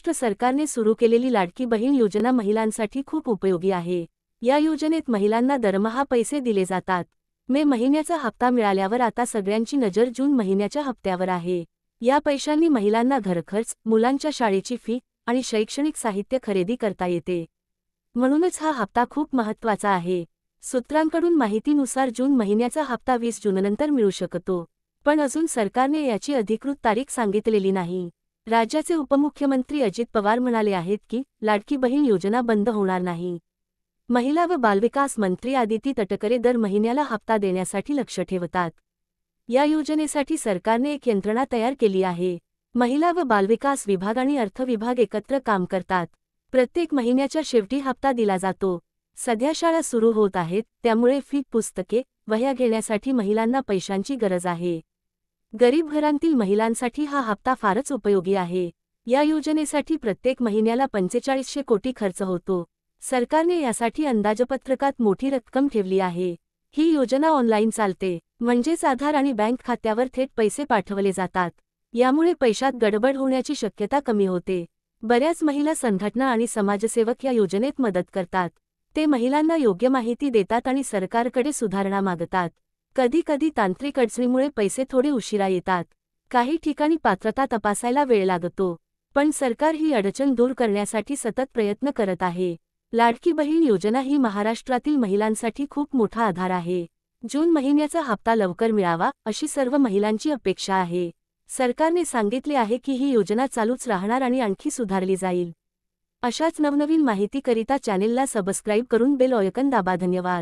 महाराष्ट्र सरकारने सुरू केलेली लाडकी बहीण योजना महिलांसाठी खूप उपयोगी आहे। या योजनेत महिलांना दरमहा पैसे दिले जातात। मे महिन्याचा हप्ता मिळाल्यावर आता सगळ्यांची नजर जून महिन्याच्या हप्त्यावर आहे। या पैशांनी महिलांना घरखर्च, मुलांच्या शाळेची फी आणि शैक्षणिक साहित्य खरेदी करता येते। म्हणूनच हा हप्ता खूप महत्त्वाचा आहे। सूत्रांकडून माहितीनुसार जून महिन्याचा हप्ता 20 जूननंतर मिळू शकतो, पण अजून सरकारने याची अधिकृत तारीख सांगितलेली नाही। राज्याचे उपमुख्यमंत्री अजित पवार म्हणाले आहेत की लाडकी बहीण योजना बंद होणार नाही। महिला व बालविकास मंत्री आदिती तटकरे दर महिन्याला हप्ता देण्यासाठी लक्ष ठेवतात। या योजनेसाठी सरकारने एक यंत्रणा तयार केली आहे। महिला व बालविकास विभाग आणि अर्थ विभाग एकत्र काम करतात। प्रत्येक महिन्याच्या शेवटी हप्ता दिला जातो। सध्या शाळा सुरू होत आहेत, त्यामुळे फी, पुस्तके, वह्या घेण्यासाठी महिलांना पैशांची गरज आहे। गरीब घरांतील महिलांसाठी हा हप्ता फारच उपयोगी आहे। या योजनेसाठी प्रत्येक महिन्याला 4500 कोटी खर्च होतो। सरकारने यासाठी अंदाजपत्रकात मोठी रक्कम ठेवली आहे। ही योजना ऑनलाईन चालते, म्हणजेच आधार आणि बँक खात्यावर थेट पैसे पाठवले जातात। यामुळे पैशात गडबड होण्याची शक्यता कमी होते। बऱ्याच महिला संघटना आणि समाजसेवक या योजनेत मदत करतात। ते महिलांना योग्य माहिती देतात आणि सरकारकडे सुधारणा मागतात। कधी-कधी तांत्रिक अडचणीमुळे पैसे थोडे उशिरा येतात। काही ठिकाणी पात्रता तपासायला वेळ लागतो, पण सरकार ही अडचण दूर करण्यासाठी सतत प्रयत्न करत आहे। लाडकी बहीण योजना ही महाराष्ट्रातील महिलांसाठी खूप मोठा आधार आहे। जून महिन्याचा हप्ता लवकर मिळावा अशी सर्व महिलांची अपेक्षा आहे। सरकारने सांगितले आहे की ही योजना चालूच राहणार आणि आणखी सुधारली जाईल। अशाच नवनवीन माहितीकरिता चॅनेलला सबस्क्राईब करून बेल आयकॉन दाबा। धन्यवाद।